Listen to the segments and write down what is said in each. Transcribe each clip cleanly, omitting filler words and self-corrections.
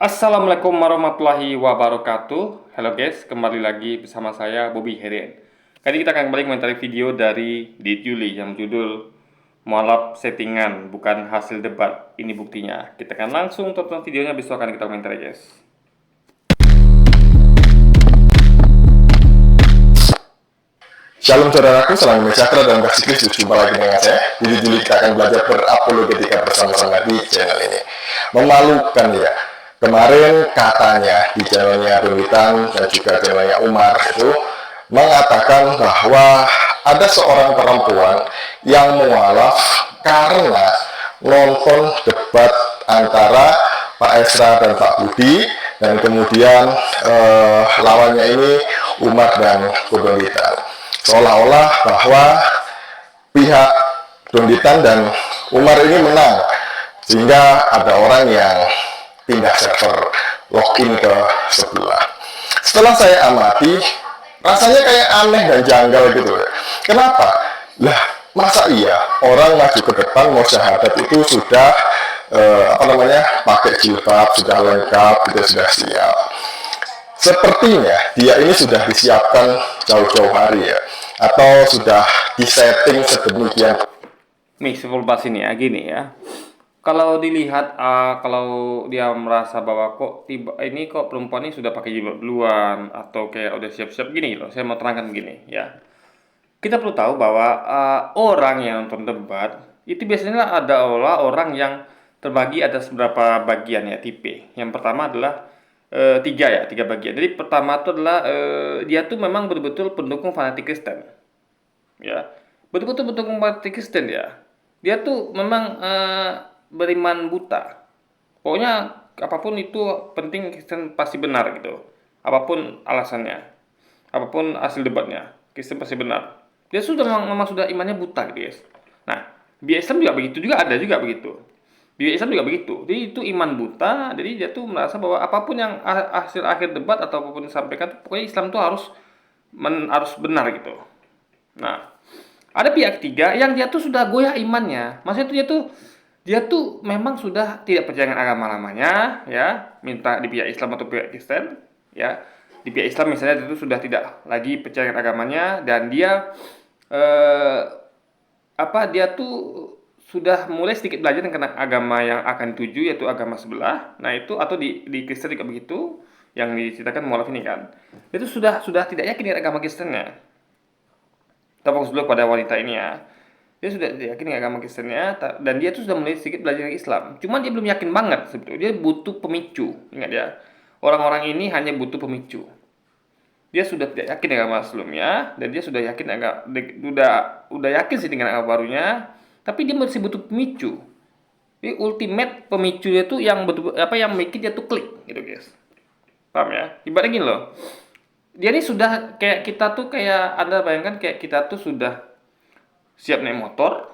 Assalamualaikum warahmatullahi wabarakatuh. Halo guys, kembali lagi bersama saya Bobby Herian. Kali ini kita akan kembali komentari video dari Dit Yuli yang berjudul Mualaf Settingan Bukan Hasil Debat. Ini buktinya. Kita akan langsung tonton videonya, besok akan kita komentari guys. Shalom saudaraku, salam sejahtera dalam kasih Kristus. Jumpa lagi dengan saya. Jadi dulu kita akan belajar berapologetika bersama-sama di channel ini. Memalukan ya. Kemarin katanya di channelnya Pemitan dan juga channelnya Umar itu mengatakan bahwa ada seorang perempuan yang mualaf karena nonton debat antara Pak Esra dan Pak Budi, dan kemudian lawannya ini Umar dan Pemitan. Seolah-olah bahwa pihak Donditan dan Umar ini menang, sehingga ada orang yang pindah server, login ke sebelah. Setelah saya amati, rasanya kayak aneh dan janggal gitu. Kenapa? Lah, masa iya orang maju ke depan mau syahadat itu sudah pakai jilbab, sudah lengkap, sudah siap. Sepertinya dia ini sudah disiapkan jauh-jauh hari ya, atau sudah disetting sedemikian. Nih, sebelum bahas ini ya, gini ya. Kalau dilihat, kalau dia merasa bahwa kok perempuan ini sudah pakai jilbab duluan atau kayak udah siap-siap gini loh. Saya mau terangkan begini ya. Kita perlu tahu bahwa orang yang nonton debat itu biasanya ada orang yang terbagi atas beberapa bagian ya, tipe. Yang pertama adalah tiga bagian. Jadi pertama itu adalah dia tuh memang betul-betul pendukung fanatik Kristen, ya, betul-betul pendukung fanatik Kristen ya. Dia tuh memang beriman buta. Pokoknya apapun itu penting Kristen pasti benar gitu. Apapun alasannya, apapun hasil debatnya, Kristen pasti benar. Dia sudah memang sudah imannya buta gitu guys. Nah, di Islam juga begitu, juga ada juga begitu. Di Islam juga begitu. Jadi itu iman buta. Jadi dia tuh merasa bahwa apapun yang hasil akhir debat atau apapun yang disampaikan, pokoknya Islam tuh harus benar gitu. Nah, ada pihak ketiga yang dia tuh sudah goyah imannya. Maksudnya tuh dia tuh memang sudah tidak percaya dengan agama lamanya, ya, minta di pihak Islam atau pihak Kristen, ya. Di pihak Islam misalnya dia tuh sudah tidak lagi percaya dengan agamanya, dan dia dia tuh sudah mulai sedikit belajar tentang agama yang akan dituju, yaitu agama sebelah. Nah itu, atau di Kristen juga begitu, yang diceritakan mualaf ini kan, itu sudah tidak yakin dengan agama Kristennya. Kita fokus dulu pada wanita ini ya. Dia sudah tidak yakin dengan agama Kristennya, dan dia tuh sudah mulai sedikit belajar Islam. Cuma dia belum yakin banget sebetulnya. Dia butuh pemicu. Ingat ya, orang-orang ini hanya butuh pemicu. Dia sudah tidak yakin dengan agama sebelumnya, dan dia sudah yakin udah yakin sih dengan agama barunya, tapi dia masih butuh pemicu. Jadi ultimate pemicunya tuh yang betul yang bikin dia tuh klik gitu guys. Paham ya? Ibaratnya gini loh. Dia ini sudah kayak kita tuh, kayak Anda bayangkan kayak kita tuh sudah siap naik motor.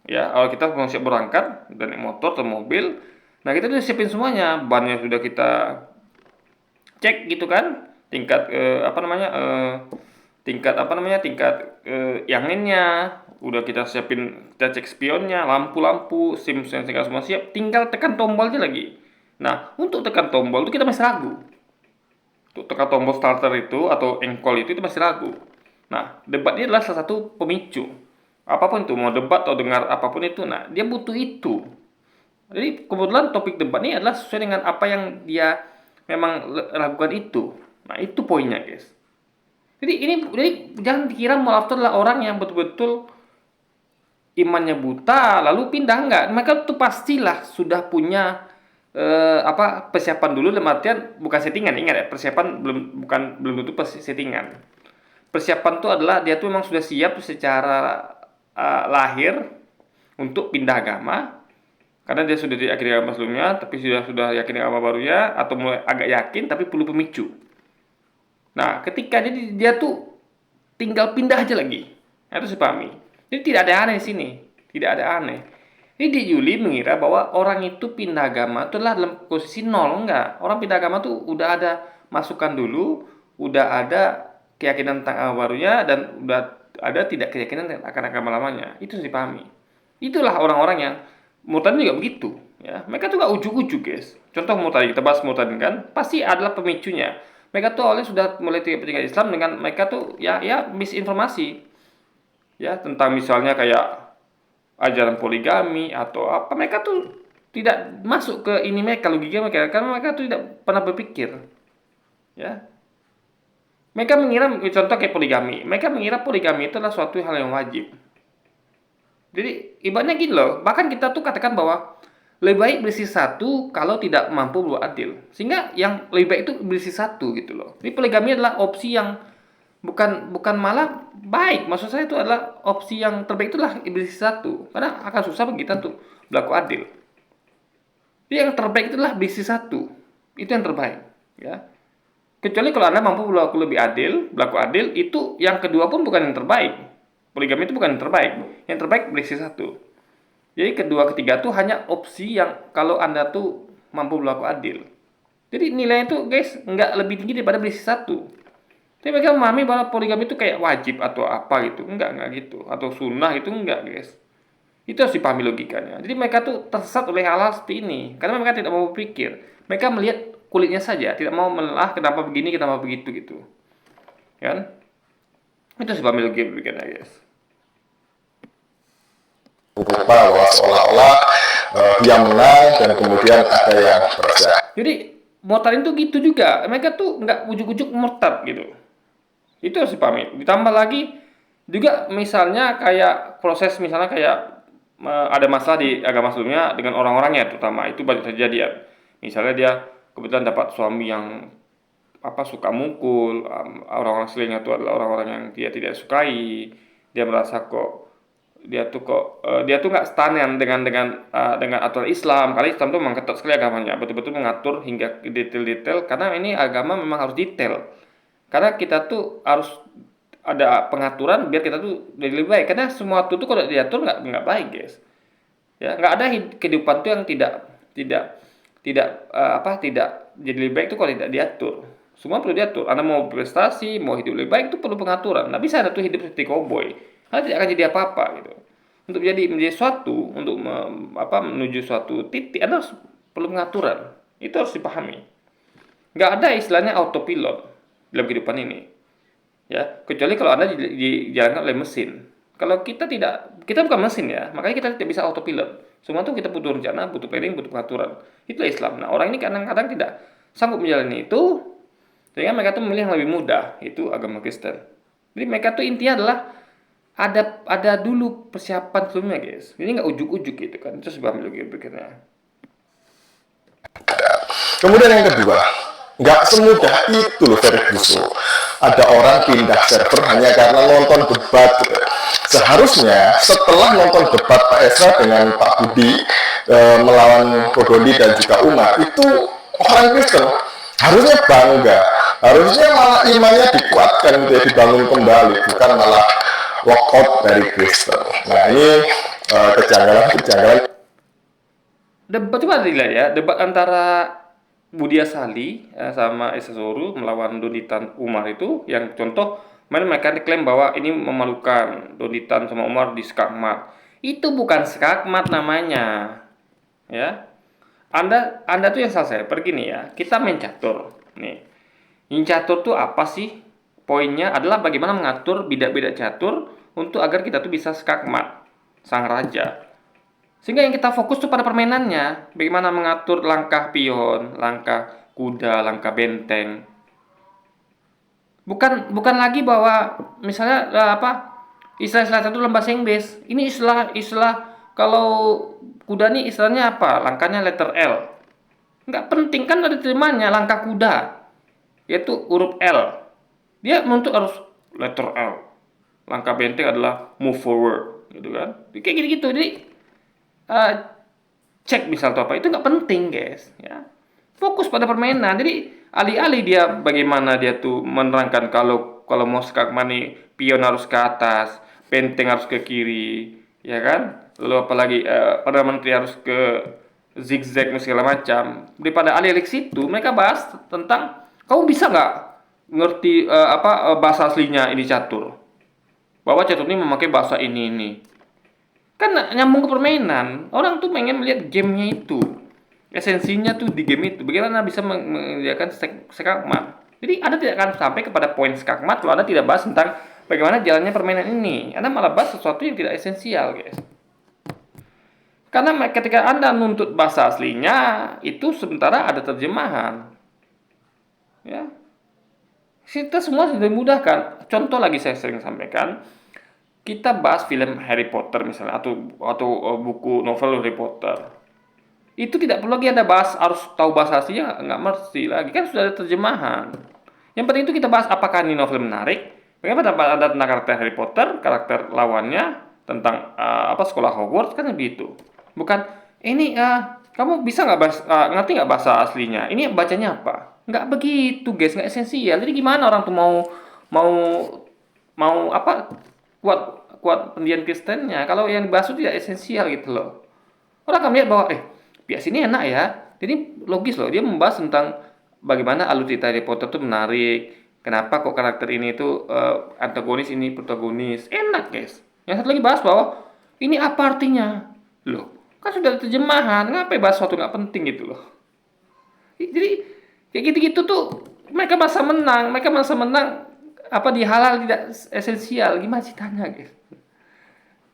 Ya, kalau kita mau siap berangkat dan naik motor atau mobil, nah kita udah siapin semuanya, bannya sudah kita cek gitu kan, tingkat yanginnya udah kita siapin, kita cek spionnya, lampu-lampu, SIM segala semua siap, tinggal tekan tombol aja lagi. Nah, untuk tekan tombol itu kita masih ragu. Untuk tekan tombol starter itu atau engkol itu masih ragu. Nah, debat ini adalah salah satu pemicu. Apapun itu, mau debat atau dengar apapun itu, nah dia butuh itu. Jadi kebetulan topik debat ini adalah sesuai dengan apa yang dia memang lakukan itu. Nah, itu poinnya guys. Jadi jangan dikira mualaf itu adalah orang yang betul-betul imannya buta lalu pindah, enggak. Mereka tuh pastilah sudah punya persiapan dulu, dalam artian bukan settingan. Ingat ya, persiapan belum tentu settingan. Persiapan itu adalah dia tuh memang sudah siap secara lahir untuk pindah agama, karena dia sudah yakin dengan agama sebelumnya, tapi sudah yakin dengan agama barunya, atau mulai agak yakin tapi perlu pemicu. Nah, ketika dia tuh tinggal pindah aja lagi. Nah, itu saya pahami. Jadi tidak ada aneh di sini, tidak ada aneh. Jadi Yuli mengira bahwa orang itu pindah agama itu adalah dalam posisi nol. Enggak. Orang pindah agama tuh udah ada masukan dulu, udah ada keyakinan tentang agama barunya, dan udah ada tidak keyakinan akan agama lamanya. Itu sih pahami. Itulah orang-orang yang menurut juga begitu. Ya, mereka tuh gak ujuk-ujuk, guys. Contoh Murtadin, kita bahas Murtadin kan, pasti adalah pemicunya. Mereka tuh awalnya sudah mulai tidak percaya Islam dengan mereka tuh ya misinformasi, ya tentang misalnya kayak ajaran poligami atau apa. Mereka tuh tidak masuk ke ini mereka, logika mereka, karena mereka tuh tidak pernah berpikir, ya. Mereka mengira, contoh kayak poligami, mereka mengira poligami itu adalah suatu hal yang wajib. Jadi ibaratnya gini loh, bahkan kita tuh katakan bahwa lebih baik beristri satu kalau tidak mampu berbuat adil. Sehingga yang lebih baik itu beristri satu gitu loh. Jadi poligami adalah opsi yang bukan malah baik. Maksud saya itu adalah opsi yang terbaik itulah beristri satu. Karena akan susah bagi kita untuk berlaku adil. Jadi yang terbaik itulah beristri satu. Itu yang terbaik, ya. Kecuali kalau Anda mampu berlaku adil, itu yang kedua pun bukan yang terbaik. Poligami itu bukan yang terbaik. Yang terbaik beristri satu. Jadi kedua, ketiga tuh hanya opsi yang kalau Anda tuh mampu berlaku adil. Jadi nilainya tuh guys nggak lebih tinggi daripada beristri satu. Tapi mereka memahami bahwa poligami itu kayak wajib atau apa gitu. Enggak gitu. Atau sunnah itu enggak, guys. Itu harus dipahami logikanya. Jadi mereka tuh tersesat oleh hal-hal seperti ini. Karena mereka tidak mau berpikir. Mereka melihat kulitnya saja. Tidak mau menelaah kenapa begini, kenapa begitu gitu. Kan? Itu harus dipahami logikanya, guys. Lupa bahwa seolah-olah dia menang dan kemudian ada yang berhasil. Jadi Murtadin tuh gitu juga. Mereka tuh nggak ujuk-ujuk murtad gitu. Itu harus dipahami. Ditambah lagi juga misalnya kayak proses misalnya kayak ada masalah di agama sebelumnya dengan orang-orangnya terutama itu banyak terjadi ya. Misalnya dia kebetulan dapat suami yang suka mukul, orang-orang sekelilingnya itu adalah orang-orang yang dia tidak sukai. Dia merasa dia tuh nggak stand dengan aturan Islam. Karena Islam tuh memang ketat sekali agamanya, betul-betul mengatur hingga detail-detail. Karena ini agama memang harus detail. Karena kita tuh harus ada pengaturan biar kita tuh jadi lebih baik. Karena semua itu tuh kalau diatur nggak baik, guys. Ya, nggak ada kehidupan tuh yang tidak jadi lebih baik tuh kalau tidak diatur. Semua perlu diatur. Anda mau prestasi, mau hidup lebih baik itu perlu pengaturan. Nggak bisa Anda tuh hidup seperti koboi. Anda tidak akan jadi apa-apa gitu. Untuk menjadi suatu, untuk menuju suatu titik, Anda harus perlu pengaturan. Itu harus dipahami. Nggak ada istilahnya autopilot dalam kehidupan ini. Ya, kecuali kalau Anda dijalankan oleh mesin. Kalau kita bukan mesin ya, makanya kita tidak bisa autopilot. Semua itu kita butuh rencana, butuh planning, butuh pengaturan. Itulah Islam. Nah, orang ini kadang-kadang tidak sanggup menjalani itu, sehingga mereka tuh memilih yang lebih mudah, itu agama Kristen. Jadi mereka tuh intinya adalah ada dulu persiapan sebelumnya, guys. Ini nggak ujuk-ujuk gitu kan. Itu sebab pikirnya. Kemudian yang kedua, nggak semudah itu loh Ferguson. Ada orang pindah server hanya karena nonton debat. Seharusnya setelah nonton debat Pak Esra dengan Pak Budi melawan Kodoli dan juga Umar, itu orang Kristen harusnya bangga. Harusnya malah imannya dikuatkan, dibangun kembali, bukan malah walkout dari Kristen. Nah ini kejanggalan. Debat coba dilihat ya, debat antara Budia Sali sama Esa Soru melawan Donitan Umar itu yang contoh mereka diklaim bahwa ini memalukan, Donitan sama Umar di skakmat. Itu bukan skakmat namanya. Ya. Anda tuh yang salah saya. Pergi nih ya. Kita main catur. Nih. Main catur tuh apa sih? Poinnya adalah bagaimana mengatur bidak-bidak catur untuk agar kita tuh bisa skakmat sang raja. Sehingga yang kita fokus tuh pada permainannya, bagaimana mengatur langkah pion, langkah kuda, langkah benteng. Bukan lagi bahwa misalnya istilah-istilah itu dalam bahasa Inggris. Ini istilah kalau kuda nih istilahnya apa? Langkahnya letter L. Nggak penting kan ada terimanya langkah kuda, yaitu huruf L. Dia menuntut harus letter L. Langkah benteng adalah move forward, gitu kan? Kayak gitu-gitu. Jadi cek misal atau apa itu nggak penting, guys, ya. Fokus pada permainan. Jadi alih-alih dia bagaimana dia tuh menerangkan kalau mau skakmat nih pion harus ke atas, benteng harus ke kiri, ya kan? Lalu apalagi Perdana Menteri harus ke zigzag segala macam. Daripada alih-alih situ mereka bahas tentang kamu bisa nggak ngerti bahasa aslinya ini catur, bahwa catur ini memakai bahasa ini. Kan nyambung ke permainan. Orang tuh pengen melihat gamenya itu. Esensinya tuh di game itu, bagaimana bisa mengerjakan skakmat. Jadi Anda tidak akan sampai kepada poin skakmat kalau Anda tidak bahas tentang bagaimana jalannya permainan ini. Anda malah bahas sesuatu yang tidak esensial, guys. Karena ketika Anda nuntut bahasa aslinya, itu sementara ada terjemahan. Ya, kita semua sudah dimudahkan. Contoh lagi saya sering sampaikan, kita bahas film Harry Potter misalnya, atau buku novel Harry Potter. Itu tidak perlu lagi Anda bahas, harus tahu bahasa aslinya, nggak mesti lagi, kan sudah ada terjemahan. Yang penting itu kita bahas apakah ini novel menarik, bagaimana ada tentang karakter Harry Potter, karakter lawannya, tentang sekolah Hogwarts, kan begitu. Bukan, ini kamu bisa nggak ngerti nggak bahasa aslinya, ini bacanya apa? Nggak begitu guys, nggak esensial. Jadi gimana orang tuh mau mau kuat kuat pendidikan Kristennya kalau yang dibahas itu tidak esensial gitu loh. Orang akan melihat bahwa bias ini enak ya. Jadi logis loh, dia membahas tentang bagaimana alur cerita Harry Potter itu menarik. Kenapa kok karakter ini tuh antagonis, ini protagonis. Enak guys. Yang satu lagi bahas bahwa ini apa artinya. Loh, kan sudah ada terjemahan. Ngapain bahas sesuatu nggak penting gitu loh. Jadi kayak gitu-gitu tuh mereka merasa menang. Mereka merasa menang di hal-hal tidak esensial. Gimana ceritanya guys?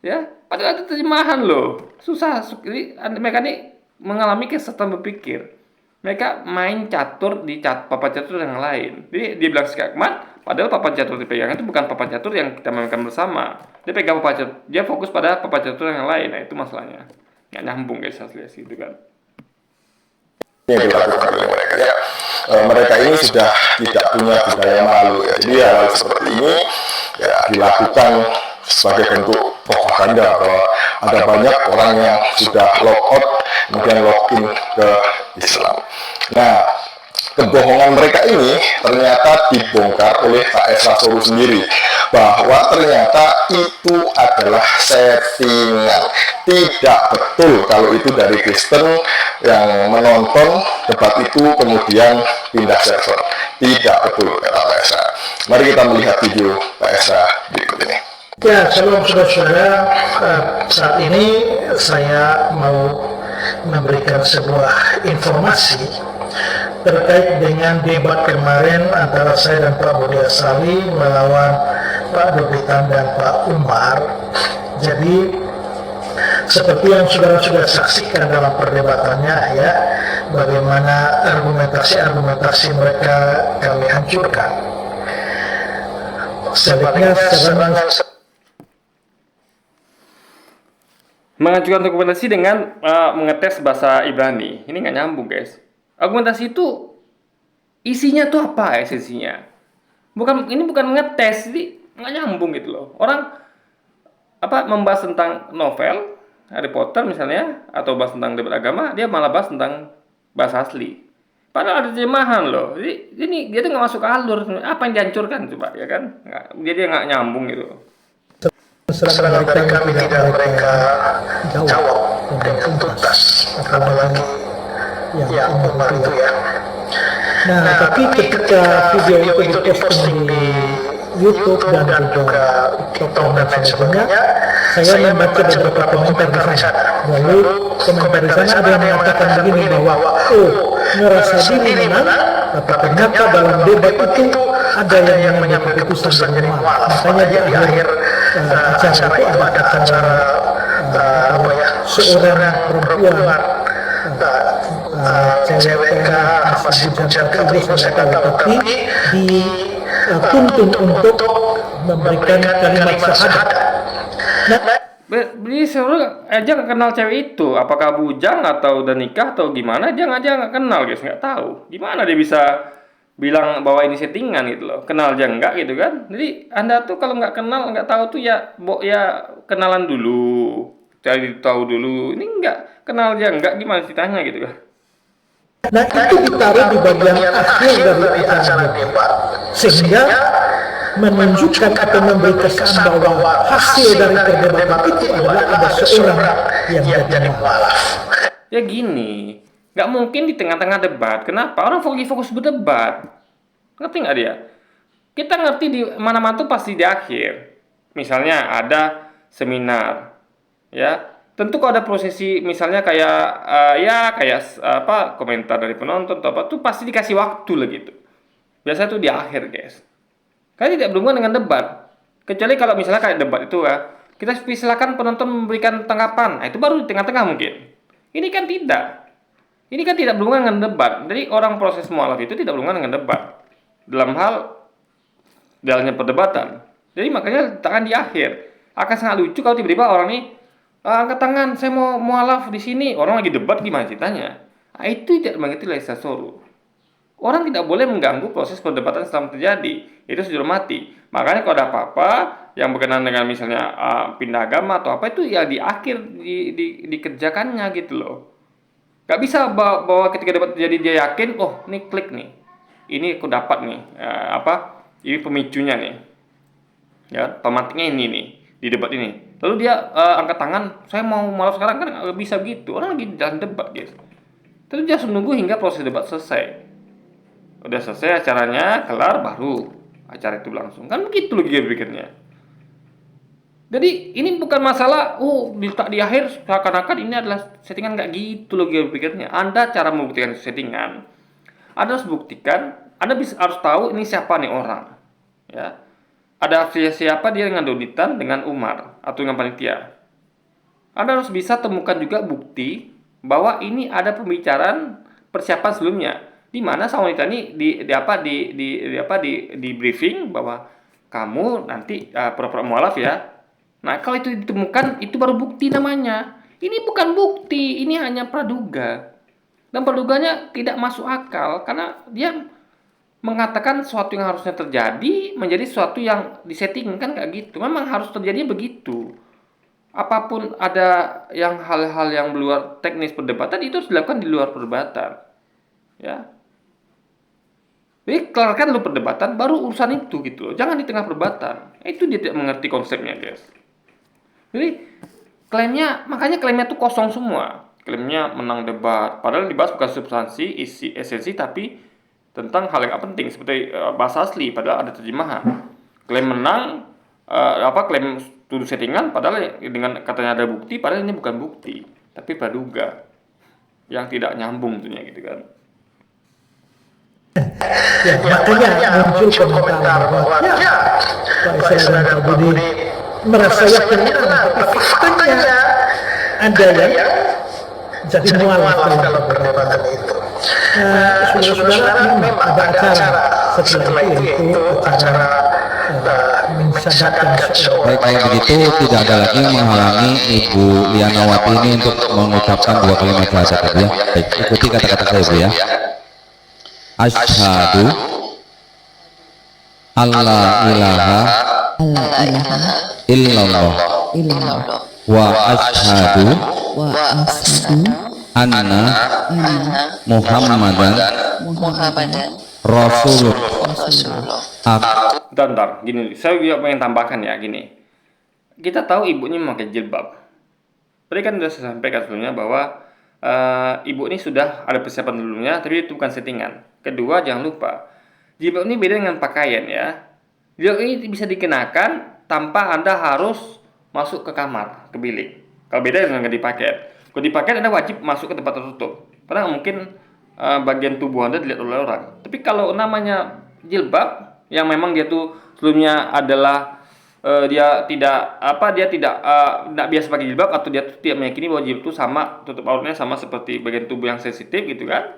Ya, padahal ada terjemahan loh. Susah. Jadi mereka ini mengalami kesesatan berpikir. Mereka main catur di papan catur yang lain. Jadi dia bilang skakmat, padahal papan catur dipegang itu bukan papan catur yang kita mainkan bersama. Dia pegang papan catur, dia fokus pada papan catur yang lain. Nah itu masalahnya. Nggak nyambung guys asli gitu kan. Yang dilakukan oleh mereka ya. Mereka ini sudah tidak punya budaya malu ya. Jadi hal seperti ini ya dilakukan sebagai bentuk propaganda bahwa ada banyak orang yang sudah lock out kemudian login ke Islam. Nah, kebohongan mereka ini ternyata dibongkar oleh Pak Esra Soru sendiri bahwa ternyata itu adalah settingan. Tidak betul kalau itu dari Kristen yang menonton debat itu kemudian pindah server. Tidak betul kata Pak Esra. Mari kita melihat video Pak Esra berikut ini. Ya, shalom saudara-saudara. Saat ini saya mau memberikan sebuah informasi terkait dengan debat kemarin antara saya dan Pak Budi Asali melawan Pak Dobitan dan Pak Umar. Jadi seperti yang saudara sudah saksikan dalam perdebatannya ya, bagaimana argumentasi mereka kami hancurkan. Sebaliknya mengajukan argumentasi dengan mengetes bahasa Ibrani. Ini nggak nyambung guys. Argumentasi itu isinya tuh apa esensinya? Ini bukan mengetes, jadi nggak nyambung gitu loh. Orang membahas tentang novel Harry Potter misalnya atau bahas tentang debat agama, dia malah bahas tentang bahasa asli. Padahal ada terjemahan loh. Jadi ini dia tuh nggak masuk alur. Apa yang dihancurkan coba ya kan? Dia nggak nyambung gitu. Serangan mereka tidak mereka jawab dengan tuntas, apalagi yang Umar itu ya. Nah, tapi ketika video itu diposting di YouTube dan juga TikTok dan lain sebagainya, saya membaca beberapa komentar di sana. Lalu komentar di sana ada yang mengatakan begini bahwa ngerasa diri menang, tapi ternyata dalam debat itu ada yang mengambil keputusan dari Umar. Makanya di akhir acara itu ada acara seorang perempuan cewek masih bujang itu saya tahu, tapi dituntun untuk memberikan kalimat syahadat. Jadi sebenarnya aja nggak kenal cewek itu, apakah bujang atau udah nikah atau gimana, aja nggak kenal guys, nggak tahu. Gimana dia bisa bilang bahwa ini settingan gitu loh, kenal aja enggak gitu kan. Jadi Anda tuh kalau nggak kenal, nggak tahu tuh ya kenalan dulu, cari tahu dulu. Ini nggak kenal aja enggak, gimana ceritanya gitu kan. Nah itu ditaruh di bagian akhir dari acara debat, sehingga menunjukkan atau memberi kesan bahwa hasil dari perdebatan itu adalah ada seorang yang jadi mualaf. Ya gini, nggak mungkin di tengah-tengah debat. Kenapa? Orang fokus berdebat. Ngerti nggak dia? Kita ngerti di mana-mana tuh pasti di akhir. Misalnya ada seminar, ya tentu kalau ada prosesi misalnya kayak ya kayak apa komentar dari penonton atau apa tuh pasti dikasih waktu lah gitu. Biasanya tuh di akhir guys. Karena tidak berhubungan dengan debat. Kecuali kalau misalnya kayak debat itu ya, kita silakan penonton memberikan tanggapan. Nah, itu baru di tengah-tengah mungkin. Ini kan tidak. Ini kan tidak berhubungan dengan debat. Jadi orang proses mualaf itu tidak berhubungan dengan debat. Dalam hal jalannya perdebatan. Jadi makanya letakkan di akhir. Akan sangat lucu kalau tiba-tiba orang ini angkat tangan, saya mau mualaf di sini. Orang lagi debat gimana ceritanya? Nah, itu tidak mengerti laisa soro. Orang tidak boleh mengganggu proses perdebatan selama terjadi. Itu sudah mati. Makanya kalau ada apa-apa yang berkenaan dengan misalnya pindah agama atau apa itu ya di akhir dikerjakannya gitu loh. Gak bisa bahwa ketika debat terjadi dia yakin, oh ini klik nih, ini aku dapat nih ini pemicunya nih, ya pemantiknya ini nih di debat ini. Lalu dia angkat tangan, saya mau malam sekarang kan nggak bisa gitu. Orang lagi jalan debat guys. Terus dia harus menunggu hingga proses debat selesai. Udah selesai acaranya, kelar baru acara itu langsung. Kan begitu logika berpikirnya. Jadi ini bukan masalah diletak di akhir seakan-akan ini adalah settingan, nggak gitu logika berpikirnya. Anda cara membuktikan settingan, Anda harus buktikan, Anda harus tahu ini siapa nih orang. Ya. Ada afiliasi siapa dia dengan Donitan, dengan Umar atau dengan panitia. Anda harus bisa temukan juga bukti bahwa ini ada pembicaraan persiapan sebelumnya, di mana sang wanita ini di briefing bahwa kamu nanti pura-pura mualaf ya. Nah, kalau itu ditemukan, itu baru bukti namanya. Ini bukan bukti, ini hanya praduga. Dan praduganya tidak masuk akal karena dia mengatakan sesuatu yang harusnya terjadi menjadi sesuatu yang disettingkan, kayak gitu. Memang harus terjadi begitu. Apapun ada yang hal-hal yang luar teknis perdebatan itu harus dilakukan di luar perdebatan. Ya. Jadi kelarkan dulu perdebatan, baru urusan itu gitu loh. Jangan di tengah perdebatan. Itu dia tidak mengerti konsepnya, guys. Jadi makanya klaimnya tuh kosong semua. Klaimnya menang debat, padahal dibahas bukan substansi, isi, esensi, tapi tentang hal yang penting seperti bahasa asli, padahal ada terjemahan. Klaim menang, klaim tuduh settingan, padahal dengan katanya ada bukti, padahal ini bukan bukti, tapi praduga yang tidak nyambung tentunya gitu kan. Ya, makanya muncul komentar bahwa Pak Isra dan Pak Budi merasa yakin menang, tapi faktanya ada yang jadi mualaf dalam perdebatan itu. Saudara-saudara, memang ada acara setelah itu, yaitu acara mensadarkan seorang. Baik, begitu tidak ada lagi yang menghalangi Ibu Lianawati ini untuk mengucapkan 2 kalimat syahadat ya. Baik, ikuti kata-kata saya Bu ya. Asyhadu alla ilaha illallah wa asyhadu anna Muhammadan Rasulullah. Bentar, gini, saya juga pengen tambahkan ya, gini. Kita tahu ibu ini memakai jilbab. Tadi kan sudah saya sampaikan sebelumnya bahwa ibu ini sudah ada persiapan sebelumnya, tapi itu bukan settingan. Kedua, jangan lupa, jilbab ini beda dengan pakaian ya. Jilbab ini bisa dikenakan tanpa Anda harus masuk ke kamar, ke bilik. Kalau beda dengan dipakai. Kalau dipakai Anda wajib masuk ke tempat tertutup. Karena mungkin bagian tubuh Anda dilihat oleh orang. Tapi kalau namanya jilbab yang memang dia tuh sebelumnya adalah dia tidak biasa pakai jilbab, atau dia tuh tidak meyakini bahwa jilbab itu sama, tutup auratnya sama seperti bagian tubuh yang sensitif gitu kan.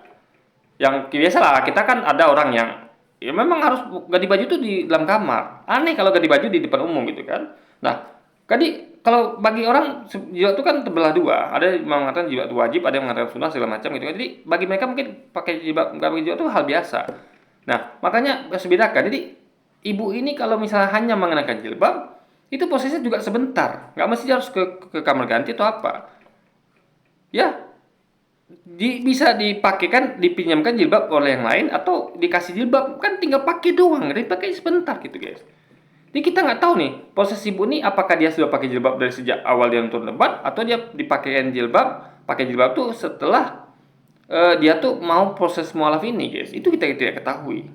Yang biasa lah, kita kan ada orang yang ya memang harus ganti baju itu di dalam kamar. Aneh kalau ganti baju di depan umum gitu kan. Nah, jadi kalau bagi orang jilbab itu kan terbelah dua. Ada yang mengatakan jilbab itu wajib, ada yang mengatakan sunnah segala macam gitu kan. Jadi bagi mereka mungkin pakai jilbab, nggak pakai jilbab itu hal biasa. Nah, makanya harus dibedakan. Jadi ibu ini kalau misalnya hanya mengenakan jilbab, itu prosesnya juga sebentar. Nggak mesti harus ke kamar ganti atau apa. Ya, bisa dipakaikan, dipinjamkan jilbab oleh yang lain, atau dikasih jilbab, kan tinggal pakai doang, dipakai sebentar gitu guys. Jadi kita nggak tahu nih proses ibu ini, apakah dia sudah pakai jilbab dari sejak awal dia nonton debat, atau dia dipakaikan pakai jilbab tuh setelah dia tuh mau proses mualaf ini guys. Itu kita tidak ketahui.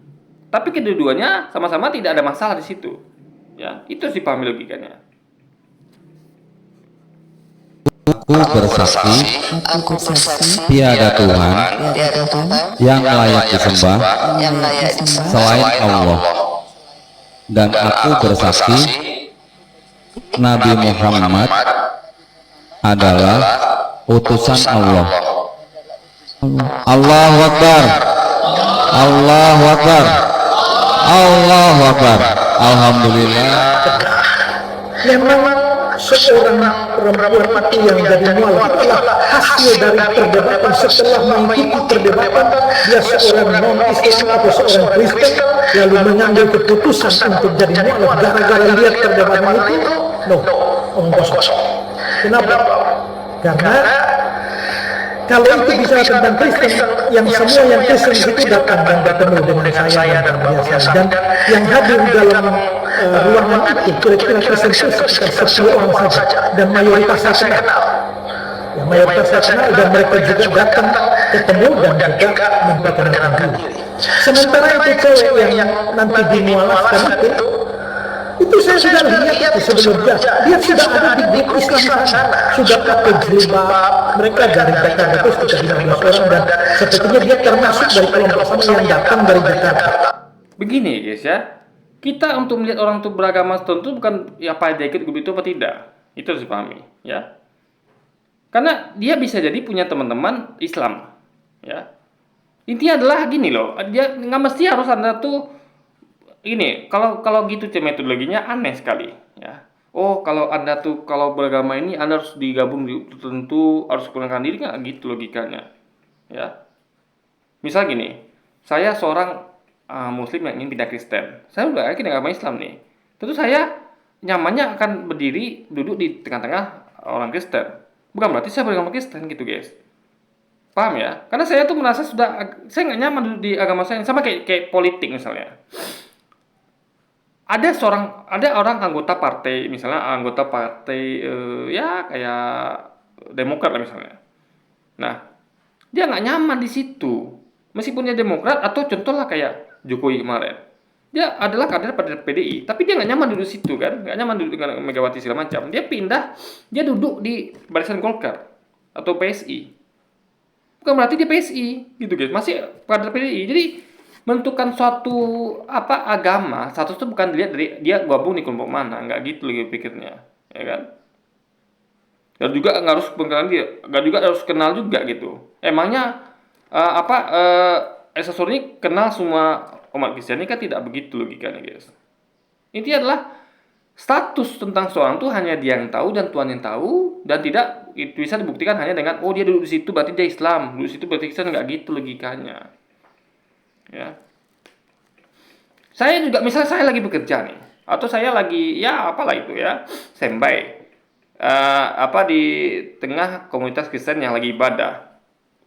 Tapi kedua-duanya sama-sama tidak ada masalah di situ. Ya, itu harus dipahami logikanya. Aku bersaksi Aku bersaksi tiada Tuhan tiada Tuhan yang layak disembah yang layak disembah selain Allah, dan aku bersaksi Nabi Muhammad adalah utusan Allah. Allahu Akbar, Allahu Akbar, Allahu Akbar. Alhamdulillah. Memang seorang perempuan itu yang jadi mualaf adalah hasil dari perdebatan. Setelah mengikuti perdebatan, dia seorang non-Islam atau seorang Kristen, lalu mengambil keputusan untuk jadi mualaf gara-gara lihat perdebatan itu. No, omong kosong. Kenapa? Karena kalau itu bisa tentang Kristen, yang semua yang Kristen itu datang dan bertemu dengan saya dan biasa, dan yang hadir dalam ruangan itu kira-kira Kristen sekitar 10 orang saja, dan mayoritas saya kenal. Ya, mayoritas saya kenal, dan mereka juga datang ketemu dan juga memperkenalkan diri. Sementara itu cewek yang nanti dimualafkan itu saya sudah lihat itu sebelumnya. Dia sudah ada di grup Islam sana, sudah pakai jilbab. Mereka dari Jakarta itu sudah 15 orang, dan sepertinya dia termasuk dari kelompok sama yang datang dari Jakarta. Begini guys ya, kita untuk melihat orang itu beragama tertentu bukan ya apa dia ikut grup itu apa tidak. Itu harus dipahami ya. Karena dia bisa jadi punya teman-teman Islam ya. Intinya adalah gini loh, dia nggak mesti harus Anda tuh ini, kalau gitu metodologinya aneh sekali ya. Oh, kalau Anda tuh kalau beragama ini Anda harus digabung di tertentu, harus kurangkan diri, nggak gitu logikanya ya. Misal gini, saya seorang Muslim yang ingin pindah Kristen, saya udah yakin agama Islam nih, tentu saya nyamannya akan berdiri duduk di tengah-tengah orang Kristen, bukan berarti saya beragama Kristen gitu guys. Paham ya? Karena saya tuh merasa saya nggak nyaman duduk di agama saya, sama kayak politik misalnya. Ada orang anggota partai, misalnya anggota partai ya kayak Demokrat lah misalnya. Nah, dia nggak nyaman di situ, meskipun dia Demokrat, atau contoh lah kayak Jokowi kemarin. Dia adalah kader pada PDI, tapi dia nggak nyaman duduk situ kan, nggak nyaman duduk dengan Megawati segala macam. Dia pindah, dia duduk di barisan Golkar atau PSI. Bukan berarti dia PSI, gitu guys, masih kader PDI. Jadi menentukan suatu agama satu itu bukan dilihat dari dia gabung di kelompok mana, nggak gitu lagi pikirnya, ya kan? Dan juga nggak harus pengenalan dia, nggak juga harus kenal juga gitu. Emangnya Esasori kenal semua umat Kristiani kan, tidak begitu logikanya guys. Intinya adalah status tentang seorang itu hanya dia yang tahu dan Tuhan yang tahu, dan tidak itu bisa dibuktikan hanya dengan oh dia duduk di situ berarti dia Islam, duduk di situ berarti Kristen, nggak gitu logikanya. Ya. Saya juga misalnya saya lagi bekerja nih, atau saya lagi ya apalah itu ya, standby di tengah komunitas Kristen yang lagi ibadah.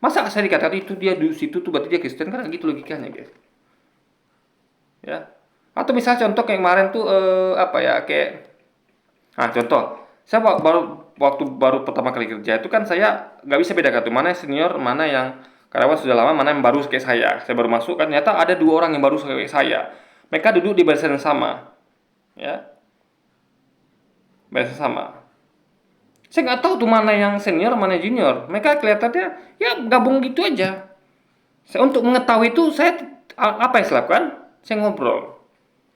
Masa saya dikatakan itu dia di situ tuh berarti dia Kristen, kan gitu logikanya guys. Ya. Atau misalnya contoh kayak kemarin tuh contoh saya waktu baru pertama kali kerja itu kan saya nggak bisa bedakan tuh mana yang senior, mana yang karyawan sudah lama, mana yang baru kayak saya. Saya baru masuk kan, ternyata ada 2 orang yang baru kayak saya. Mereka duduk di barisan yang sama, ya, barisan sama. Saya nggak tahu tuh mana yang senior, mana yang junior. Mereka kelihatannya ya gabung gitu aja. Saya untuk mengetahui itu apa yang saya lakukan? Saya ngobrol,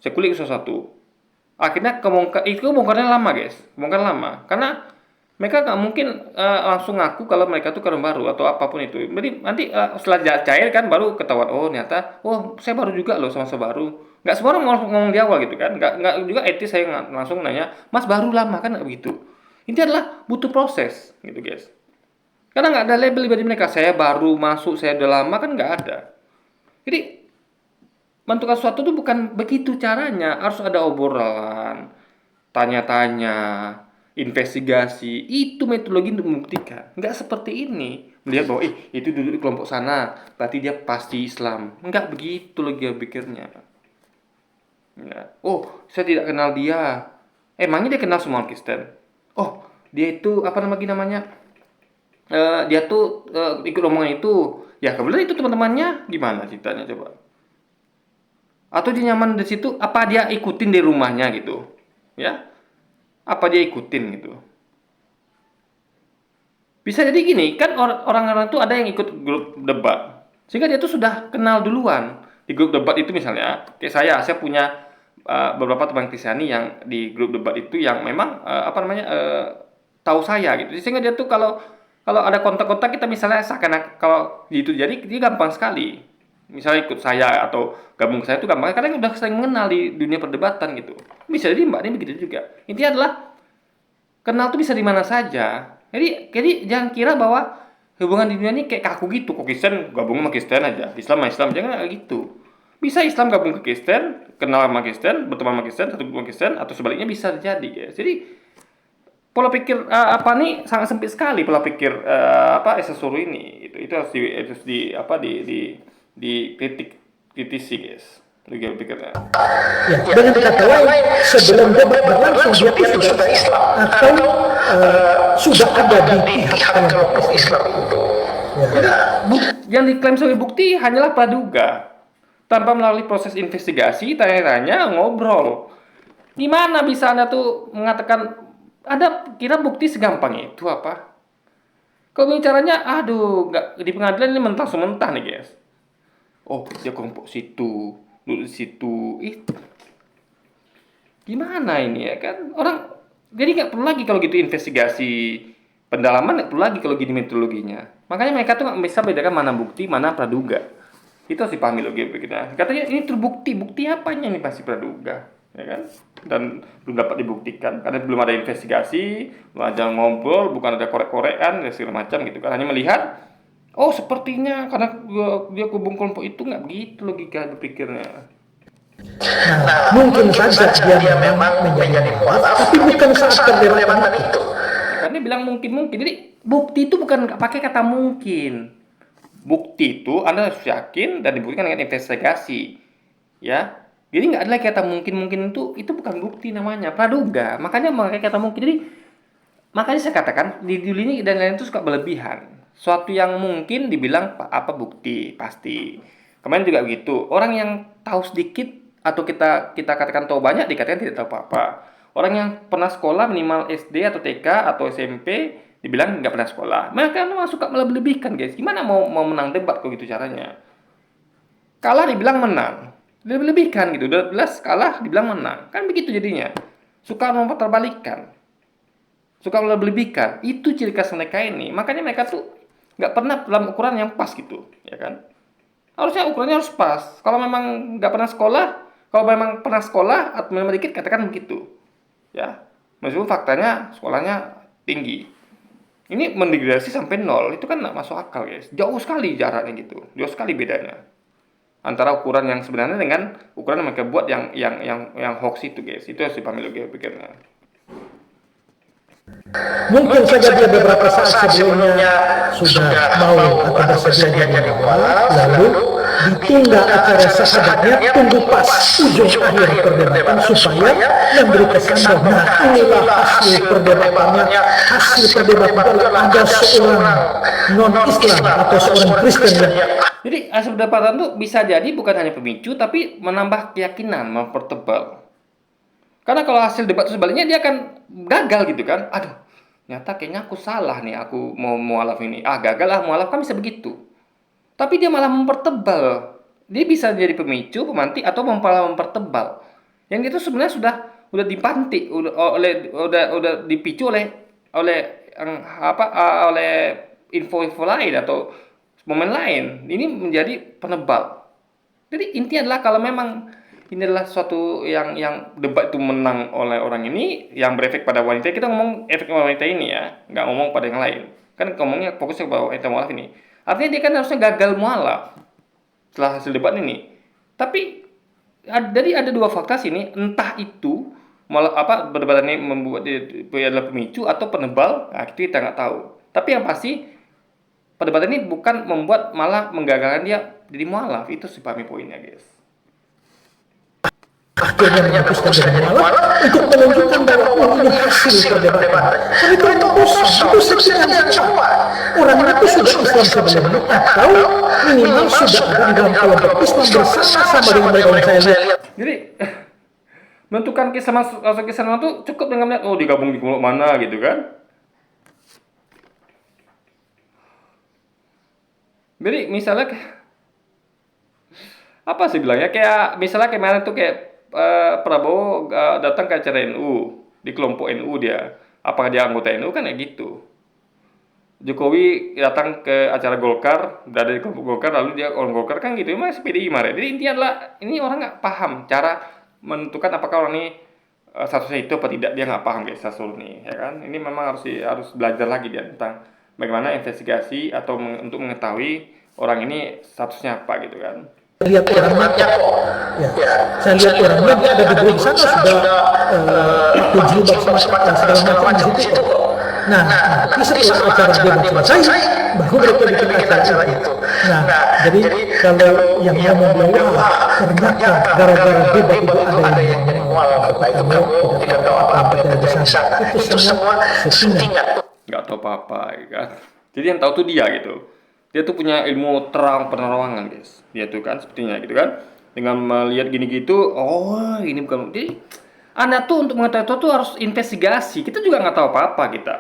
saya kulik satu-satu. Akhirnya bongkarnya lama guys, bongkar lama, karena mereka nggak mungkin langsung ngaku kalau mereka tuh karyawan baru atau apapun itu. Jadi nanti setelah cair kan baru ketahuan, oh ternyata, saya baru juga loh, sama baru. Nggak semua orang ngomong di awal gitu kan, nggak juga etis saya langsung nanya, mas baru lama kan, nggak begitu. Ini adalah butuh proses gitu guys. Karena nggak ada label bagi mereka, saya baru masuk, saya udah lama, kan nggak ada. Jadi menentukan sesuatu itu bukan begitu caranya, harus ada obrolan, tanya-tanya, investigasi. Itu metodologi untuk membuktikan. Nggak seperti ini, melihat bahwa itu duduk di kelompok sana berarti dia pasti Islam. Nggak begitu logika pikirnya ya. Oh, saya tidak kenal dia, emangnya dia kenal semua Kristen? Oh, dia itu namanya dia tuh ikut rombongan itu ya, kebetulan itu teman-temannya, gimana ceritanya coba? Atau dia nyaman di situ, apa dia ikutin di rumahnya gitu ya, apa dia ikutin gitu. Bisa jadi gini, kan orang-orang tuh ada yang ikut grup debat. Sehingga dia tuh sudah kenal duluan. Di grup debat itu misalnya, kayak saya punya beberapa teman Kristiani yang di grup debat itu yang memang tahu saya gitu. Sehingga dia tuh kalau kalau ada kontak-kontak kita misalnya seakan kalau gitu jadi dia gampang sekali. Misalnya ikut saya atau gabung ke saya itu gampang karena udah sering mengenal di dunia perdebatan gitu. Bisa jadi Mbak ini begitu juga. Intinya adalah kenal tuh bisa di mana saja. Jadi jangan kira bahwa hubungan di dunia ini kayak kaku gitu. Kok Kristen gabung sama Kristen aja, Islam sama Islam, jangan kayak gitu. Bisa Islam gabung ke Kristen, kenal sama Kristen, berteman sama Kristen, satu grup Kristen, atau sebaliknya bisa terjadi, guys. Jadi pola pikir nih sangat sempit sekali pola pikir Esesuru ini. Itu harus kritisi, guys. Juga pikirnya. Ya, dengan kata lain, sebelum debat berlangsung dia itu sudah Islam atau sudah ada di pihak kelompok Islam itu. Ya. Yang diklaim sebagai bukti hanyalah praduga. Tanpa melalui proses investigasi, tanya-tanya, ngobrol. Gimana bisa Anda tuh mengatakan, Anda kira bukti segampang itu apa? Kalau bicaranya, nggak di pengadilan ini mentah-mentah nih, guys. Oh, dia kelompok situ, duduk di situ. Gimana ini ya kan? Orang jadi nggak perlu lagi kalau gitu investigasi pendalaman, nggak perlu lagi kalau gini metodologinya. Makanya mereka tuh nggak bisa bedakan mana bukti, mana praduga. Itu harus dipahami loh kita. Katanya ini terbukti, bukti apanya ini pasti praduga, ya kan? Dan belum dapat dibuktikan karena belum ada investigasi, belum ada ngobrol, bukan ada korek-korekan dan segala macam gitu kan. Hanya melihat, oh sepertinya karena dia hubung kelompok itu, nggak begitu logika berpikirnya. Nah, mungkin saja dia memang menjadi mualaf, tapi bukan saat perdebatan itu. Karena dia bilang mungkin. Jadi bukti itu bukan pakai kata mungkin. Bukti itu Anda harus yakin dan dibuktikan dengan investigasi, ya. Jadi nggak ada lagi kata mungkin itu bukan bukti namanya, praduga. Makanya memakai kata mungkin. Jadi makanya saya katakan di ini dan lain itu suka berlebihan. Suatu yang mungkin dibilang apa bukti pasti. Kemarin juga begitu. Orang yang tahu sedikit atau kita katakan tahu banyak dikatakan tidak tahu apa-apa. Orang yang pernah sekolah minimal SD atau TK atau SMP dibilang nggak pernah sekolah. Mereka memang suka melebih-lebihkan, guys. Gimana mau menang debat kok gitu caranya? Kalah dibilang menang, lebih-lebihkan gitu. Udah jelas kalah dibilang menang, kan begitu jadinya. Suka memperterbalikan, suka melebih-lebihkan. Itu ciri khas mereka ini. Makanya mereka tuh nggak pernah dalam ukuran yang pas gitu, ya kan? Harusnya ukurannya harus pas. Kalau memang nggak pernah sekolah, kalau memang pernah sekolah atau memang dikit katakan begitu, ya. Meskipun faktanya sekolahnya tinggi. Ini mendegradasi sampai 0, itu kan nggak masuk akal, guys. Jauh sekali jaraknya gitu, jauh sekali bedanya antara ukuran yang sebenarnya dengan ukuran yang mereka buat yang hoax itu, guys. Itu harus dipahami logika pikirnya. Mungkin saja dia beberapa saat sebelumnya sudah mau atau bersedia jadi mualaf, lalu ditunda acara sahabatnya tunggu pas ujung akhir perdebatan supaya memberi kesan bahwa inilah hasil perdebatannya. Hasil perdebatan ada seorang non-Islam atau seorang Kristen yang Jadi hasil perdebatan itu bisa jadi bukan hanya pemicu tapi menambah keyakinan, mempertebal. Karena kalau hasil debat itu sebaliknya dia akan gagal gitu kan. Aduh, ternyata kayaknya aku salah nih, aku mau mualaf ini. Gagal lah mualaf kan bisa begitu. Tapi dia malah mempertebal. Dia bisa jadi pemicu, pemantik atau malah mempertebal. Yang itu sebenarnya udah dipantik, udah dipicu oleh info-info lain atau momen lain. Ini menjadi penebal. Jadi intinya adalah kalau memang ini adalah suatu yang debat itu menang oleh orang ini yang berefek pada wanita, kita ngomong efek wanita ini ya, nggak ngomong pada yang lain. Kan ngomongnya fokusnya pada wanita mualaf ini. Artinya dia kan harusnya gagal mualaf setelah hasil debat ini. Tapi jadi ada dua fakta sini, entah itu perdebatan ini membuat dia adalah pemicu atau penebal, nah itu kita nggak tahu. Tapi yang pasti perdebatan ini bukan membuat malah menggagalkan dia jadi mualaf. Itu sih pahami poinnya, guys. akhirnya memutuskan jadi mualaf untuk menunjukkan bahwa ini hasil perdebatan. Tapi itu bosan, itu sekian semua. Orang itu sudah Islam sebelumnya atau minimal sudah ada di dalam kelompok Islam bersama-sama dengan mereka yang saya lihat. Jadi menentukan kisah itu cukup dengan melihat digabung di kelompok mana gitu kan. Jadi misalnya apa sih bilangnya, kayak misalnya kemarin tuh kayak Prabowo datang ke acara NU, di kelompok NU dia, apakah dia anggota NU, kan kayak gitu. Jokowi datang ke acara Golkar, berada di kelompok Golkar, lalu dia orang Golkar, kan gitu, masih PDI kemarin. Jadi intinya adalah ini orang nggak paham cara menentukan apakah orang ini statusnya itu apa tidak. Dia nggak paham guys, status ini, ya kan. Ini memang harus belajar lagi dia tentang bagaimana investigasi atau untuk mengetahui orang ini statusnya apa gitu kan. lihat orangnya kok. Ya, saya lihat orangnya dia ada di bawah sana sudah pakai jilbab segala macam di situ kok. Nah, tapi setelah acara dia selesai, baru mereka bikin acara itu. Nah, jadi kalau yang mau bilang, ternyata gara-gara debat itu ada yang mual, kamu tidak tahu apa-apa yang terjadi di sana. Itu semua settingan. Nggak tahu apa-apa, ya kan. Jadi yang tahu tuh dia gitu. Dia tuh punya ilmu terang penerangan guys. Dia tuh kan sepertinya gitu kan. Dengan melihat gini gitu, oh ini bukan. Jadi Anda tuh untuk mengetahui itu tuh harus investigasi. Kita juga nggak tahu apa-apa kita.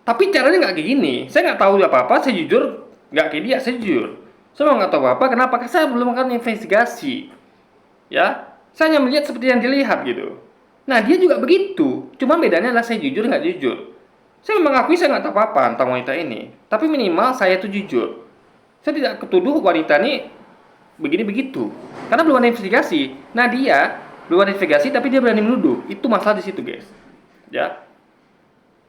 Tapi caranya nggak kayak gini. Saya nggak tahu apa-apa. Saya jujur nggak kayak dia. Saya jujur. Saya nggak tahu apa-apa. Kenapa? Karena saya belum melakukan investigasi. Ya, saya hanya melihat seperti yang dilihat gitu. Nah dia juga begitu. Cuma bedanya adalah saya jujur nggak jujur. Saya mengakui saya nggak tahu apa-apa tentang wanita ini. Tapi minimal saya tuh jujur. Saya tidak ketuduh wanita ini begini begitu. Karena belum ada investigasi. Nah dia belum ada investigasi tapi dia berani menuduh. Itu masalah di situ guys. Ya.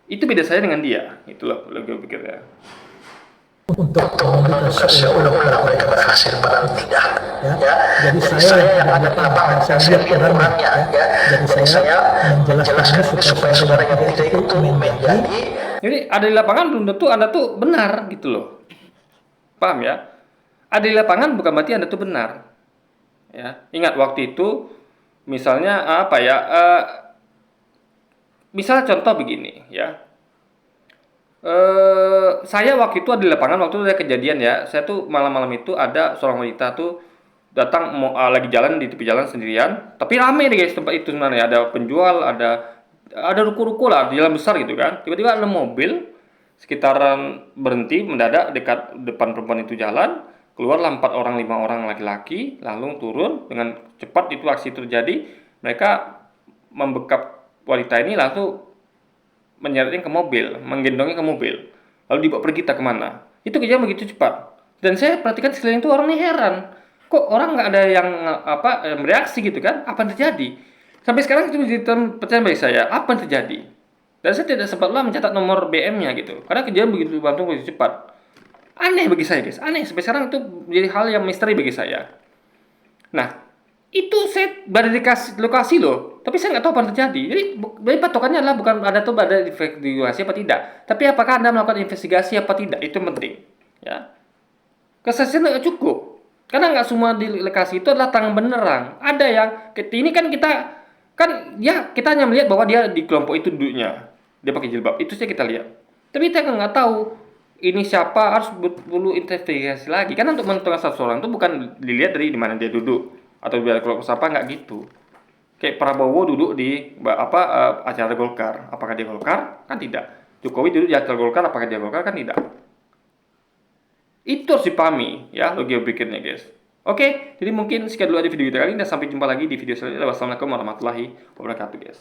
Itu beda saya dengan dia. Itulah gue pikirnya. Untuk komunitas seolah-olah mereka berhasil padahal tidak. Ya. Jadi saya ada tambahan, saya lihat orangnya. Ya. Jadi saya menjelaskan ini supaya saudara yang tidak itu menjadi. Jadi ada di lapangan belum tentu Anda tuh benar gitu loh. Paham ya? Ada di lapangan bukan berarti Anda tuh benar. Ya, ingat waktu itu misalnya apa ya? Misalnya contoh begini ya. Saya waktu itu ada di lapangan waktu itu ada kejadian ya. Saya tuh malam-malam itu ada seorang wanita tuh datang lagi jalan di tepi jalan sendirian, tapi rame deh guys tempat itu sebenarnya. Ada penjual, ada ruko-ruko lah di jalan besar gitu kan. Tiba-tiba ada mobil sekitaran berhenti mendadak dekat depan perempuan itu jalan, keluarlah 4 orang 5 orang laki-laki, lalu turun dengan cepat. Itu aksi terjadi, mereka membekap wanita ini lalu menyeretnya ke mobil, menggendongnya ke mobil, lalu dibawa pergi tak kemana. Itu kejadian begitu cepat, dan saya perhatikan sekeliling itu orang ini heran, kok orang nggak ada yang bereaksi gitu kan, apa yang terjadi. Sampai sekarang itu menjadi pertanyaan bagi saya, apa yang terjadi. Dan saya tidak sempat mencatat nomor BM-nya gitu. Karena kejadian begitu begitu cepat. Aneh bagi saya, guys. Aneh. Sampai sekarang itu menjadi hal yang misteri bagi saya. Nah, itu saya berada di lokasi loh. Tapi saya nggak tahu apa yang terjadi. Jadi patokannya adalah bukan ada tuh berada di investigasi apa tidak. Tapi apakah Anda melakukan investigasi apa tidak. Itu penting. Ya. Kesaksian nggak cukup. Karena nggak semua di lokasi itu adalah terang benderang. Ada yang, ini kan kita hanya melihat bahwa dia di kelompok itu duduknya, dia pakai jilbab, itu saja kita lihat. Tapi kita nggak tahu ini siapa, harus perlu investigasi lagi. Karena untuk menentukan seseorang itu bukan dilihat dari di mana dia duduk atau dari kelompok siapa, nggak gitu. Kayak Prabowo duduk di acara Golkar, apakah dia Golkar? Kan tidak. Jokowi duduk di acara Golkar, apakah dia Golkar? Kan tidak. Itu harus dipahami ya logika berikutnya guys. Oke, jadi mungkin sekian dulu aja video kita kali ini, dan sampai jumpa lagi di video selanjutnya. Wassalamualaikum warahmatullahi wabarakatuh guys.